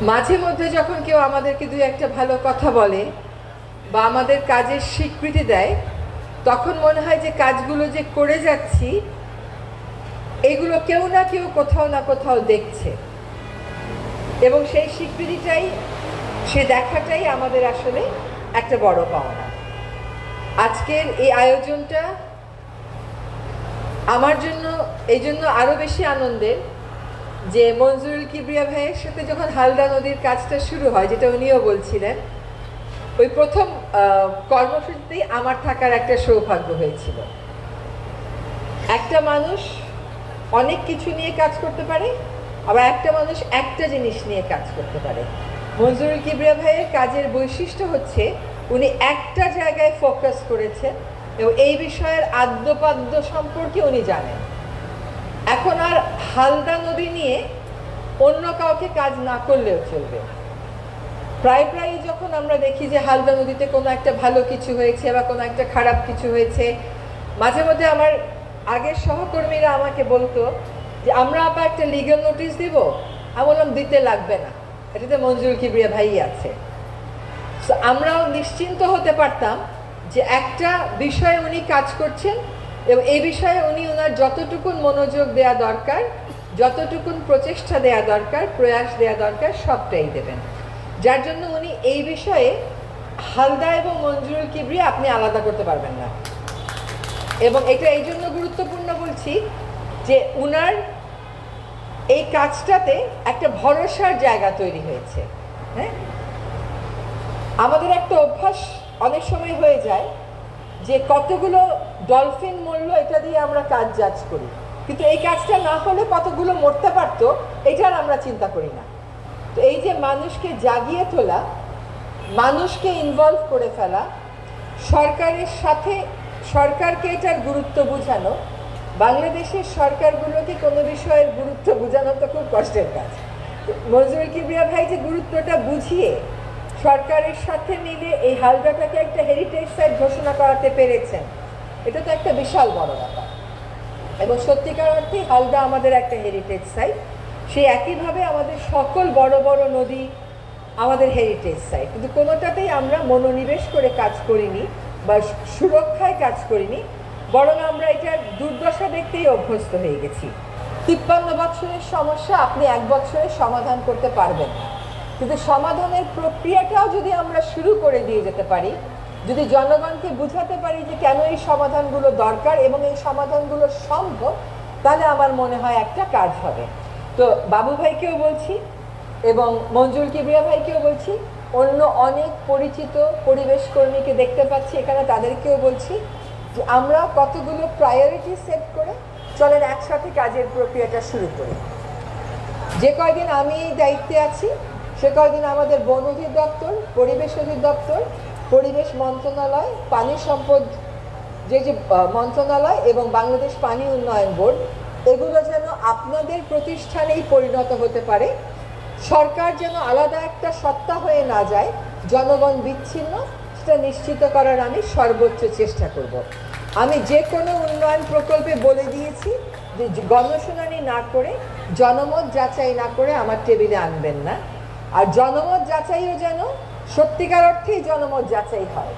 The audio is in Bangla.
মাঝে মধ্যে যখন কেউ আমাদেরকে দুই একটা ভালো কথা বলে বা আমাদের কাজের স্বীকৃতি দেয়, তখন মনে হয় যে কাজগুলো যে করে যাচ্ছি এগুলো কেউ না কেউ কোথাও না কোথাও দেখছে, এবং সেই স্বীকৃতিটাই, সে দেখাটাই আমাদের আসলে একটা বড় পাওনা। আজকের এই আয়োজনটা আমার জন্য এই জন্য আরো বেশি আনন্দের যে মঞ্জুরুল কিবরিয়া ভাইয়ের সাথে যখন হালদা নদীর কাজটা শুরু হয়, যেটা উনিও বলছিলেন, ওই প্রথম কর্মসূচিতেই আমার থাকার একটা সৌভাগ্য হয়েছিল। একটা মানুষ অনেক কিছু নিয়ে কাজ করতে পারে, আবার একটা মানুষ একটা জিনিস নিয়ে কাজ করতে পারে। মঞ্জুরুল কিবরিয়া ভাইয়ের কাজের বৈশিষ্ট্য হচ্ছে উনি একটা জায়গায় ফোকাস করেছেন এবং এই বিষয়ের আদ্যপাদ্য সম্পর্কে উনি জানেন। এখন আর হালদা নদী নিয়ে অন্য কাউকে কাজ না করলেও চলবে। প্রায় যখন আমরা দেখি যে হালদা নদীতে কোনো একটা ভালো কিছু হয়েছে বা কোনো একটা খারাপ কিছু হয়েছে, মাঝে মধ্যে আমার আগের সহকর্মীরা আমাকে বলতো যে আমরা আপা একটা লিগ্যাল নোটিশ দিব। আমি বললাম দিতে লাগবে না, এটাতে মঞ্জুরুল কিবরিয়া ভাই আছে। আমরাও নিশ্চিন্ত হতে পারতাম যে একটা বিষয়ে উনি কাজ করছেন এবং এই বিষয়ে উনি ওনার যতটুকুন মনোযোগ দেয়া দরকার, যতটুকুন প্রচেষ্টা দেয়া দরকার, প্রয়াস দেয়া দরকার, সবটাই দেবেন। যার জন্য উনি এই বিষয়ে হালদা এবং মঞ্জুরুল কিবরিয়া আপনি আলাদা করতে পারবেন না। এবং এটা এই জন্য গুরুত্বপূর্ণ বলছি যে উনার এই কাজটাতে একটা ভরসার জায়গা তৈরি হয়েছে। হ্যাঁ, আমাদের একটা অভ্যাস অনেক সময় হয়ে যায় যে কতগুলো ডলফিন মরলো এটা দিয়ে আমরা কাজ জাজ করি, কিন্তু এই কাজটা না হলে কতগুলো মরতে পারতো এটার আমরা চিন্তা করি না। তো এই যে মানুষকে জাগিয়ে তোলা, মানুষকে ইনভলভ করে ফেলা, সরকারের সাথে সরকারকে এটার গুরুত্ব বোঝানো, বাংলাদেশের সরকারগুলোকে কোনো বিষয়ের গুরুত্ব বোঝানো তো খুব কষ্টের কাজ। মঞ্জুরুল কিবরিয়া ভাই যে গুরুত্বটা বুঝিয়ে সরকারের সাথে মিলে এই হালদাটাকে একটা হেরিটেজ সাইট ঘোষণা করাতে পেরেছেন, এটা তো একটা বিশাল বড় ব্যাপার। এবং সত্যিকার অর্থে হালদা আমাদের একটা হেরিটেজ সাইট। সেই একইভাবে আমাদের সকল বড় বড় নদী আমাদের হেরিটেজ সাইট, কিন্তু কোনোটাতেই আমরা মনোনিবেশ করে কাজ করিনি বা সুরক্ষায় কাজ করিনি, বরং আমরা এটার দুর্দশা দেখতেই অভ্যস্ত হয়ে গেছি। 53 বছরের সমস্যা আপনি 1 বছরে সমাধান করতে পারবেন না, কিন্তু সমাধানের প্রক্রিয়াটাও যদি আমরা শুরু করে দিয়ে যেতে পারি, যদি জনগণকে বুঝাতে পারি যে কেন এই সমাধানগুলো দরকার এবং এই সমাধানগুলো সম্ভব, তাহলে আমার মনে হয় একটা কাজ হবে। তো বাবু ভাইকেও বলছি এবং মঞ্জুরুল কিবরিয়া ভাইকেও বলছি, অন্য অনেক পরিচিত পরিবেশ কর্মীকে দেখতে পাচ্ছি এখানে, তাদেরকেও বলছি যে আমরা কতগুলো প্রায়োরিটি সেট করে চলেন একসাথে কাজের প্রক্রিয়াটা শুরু করি। যে কয়দিন আমি এই দায়িত্বে আছি সে কয়দিন আমাদের বন অধিদপ্তর, পরিবেশ অধিদপ্তর, পরিবেশ মন্ত্রণালয়, পানি সম্পদ যে মন্ত্রণালয় এবং বাংলাদেশ পানি উন্নয়ন বোর্ড, এগুলো যেন আপনাদের প্রতিষ্ঠানেই পরিণত হতে পারে। সরকার যেন আলাদা একটা সত্তা হয়ে না যায়, জনগণ বিচ্ছিন্ন, সেটা নিশ্চিত করার আমি সর্বোচ্চ চেষ্টা করব। আমি যে কোনো উন্নয়ন প্রকল্পে বলে দিয়েছি যে গণশুনানি না করে, জনমত যাচাই না করে আমার টেবিলে আনবেন না, আর জনমত যাচাইও যেন সত্যিকার অর্থেই জনমত যাচাই হয়।